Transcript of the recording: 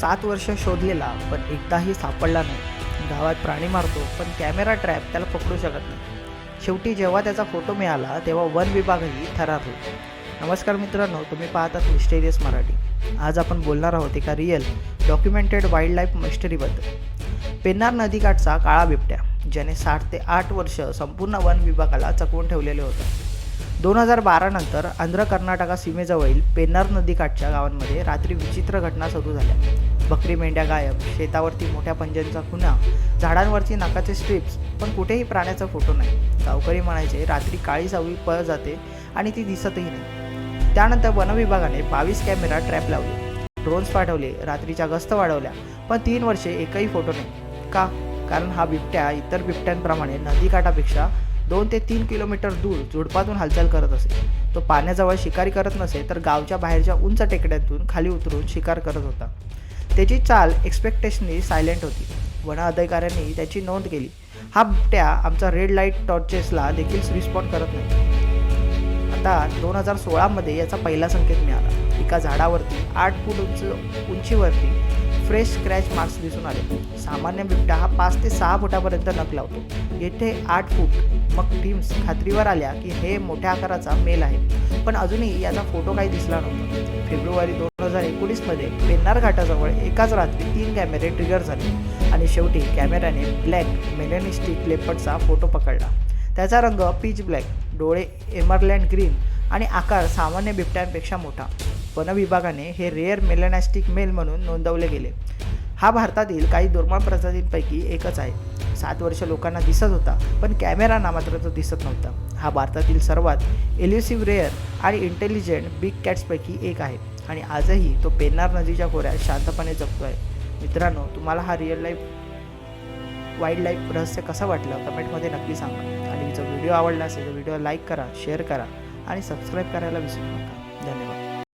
7 वर्ष शोधलेला पण एकदाही सापडला नाही. गावात प्राणी मारतो पण कॅमेरा ट्रॅप त्याला पकडू शकत नाही. शेवटी जेव्हा त्याचा फोटो मिळाला तेव्हा वन विभागही थरारला. नमस्कार मित्रांनो, तुम्ही पाहतात मिस्टेरियस मराठी. आज आपण बोलणार आहोत एका रिअल डॉक्युमेंटेड वाईल्ड लाईफ मिस्टरीबद्दल. पेन्नार नदीकाठचा काळा बिबट्या, ज्याने 7 ते 8 वर्ष संपूर्ण वन विभागाला चकवून ठेवलेले होते. 2012 नंतर आंध्र कर्नाटका सीमेजवळील पेन्नार नदीकाठच्या गावांमध्ये रात्री विचित्र घटना सुरू झाल्या. बकरी मेंढ्या गायब, शेतावरती मोठ्या पंजांचा खुणा, झाडांवरची नाकाचे स्ट्रिप्स, पण कुठेही प्राण्याचा फोटो नाही. गावकरी म्हणायचे रात्री काळी सावळी पळ जाते आणि ती दिसतही नाही. त्यानंतर वनविभागाने 22 कॅमेरा ट्रॅप लावले, ड्रोन्स पाठवले, रात्रीच्या गस्त वाढवल्या, पण 3 वर्षे एकही फोटो नाही. का? कारण हा बिबट्या इतर बिबट्यांप्रमाणे नदीकाठापेक्षा 2 ते 3 किलोमीटर दूर झुडपातून हालचाल करत असे. तो पाण्याजवळ शिकारी करत नसे, तर गावच्या बाहेरच्या उंच टेकड्यांतून खाली उतरून शिकार करत होता. त्याची चाल एक्सपेक्टेशनली सायलेंट होती. वन अधिकाऱ्यांनी त्याची नोंद केली. हा बिबट्या आमचा रेड लाईट टॉर्चेसला देखील रिस्पॉन्ड करत नाही. आता 2016 मध्ये याचा पहिला संकेत मिळाला. एका झाडावरती 8 फूट उंचीवरती फ्रेश स्क्रॅच मार्क्स दिसून आले. सामान्य बिबट्या हा 5 ते 6 फुटापर्यंत नख लावतो, येथे 8 फूट. मग टीम्स खात्रीवर आल्या की हे मोठ्या आकाराचा मेल आहे, पण अजूनही याचा फोटो काही दिसला नव्हता. फेब्रुवारी 2019 मध्ये पेन्नार घाटाजवळ एकाच रात्री 3 कॅमेरे ट्रिगर झाले आणि शेवटी कॅमेऱ्याने ब्लॅक मेलॅनिस्टिक लेपर्डचा फोटो पकडला. त्याचा रंग पीच ब्लॅक, डोळे एमरलँड ग्रीन आणि आकार सामान्य बिबट्यांपेक्षा मोठा. वन विभागाने हे रेअर मेलॅनिस्टिक मेल म्हणून नोंदवले गेले. हा भारतातील काही दुर्मिळ प्रजातींपैकी एकच आहे. 7 वर्ष लोकांना दिसत होता, पण कॅमेराना मात्र तो दिसत नव्हता. हा भारतातील सर्वात एल्युसिव्ह, रेअर आणि इंटेलिजंट बिग कॅट्सपैकी एक आहे आणि आजही तो पेन्नार नदीच्या खोऱ्यात शांतपणे जगतो आहे. मित्रांनो, तुम्हाला हा रिअल लाईफ वाईल्ड लाईफ रहस्य कसं वाटलं कमेंटमध्ये नक्की सांगा. आणि जर व्हिडिओ आवडला असेल तर व्हिडिओ लाईक करा, शेअर करा आणि सबस्क्राईब करायला विसरू नका. धन्यवाद.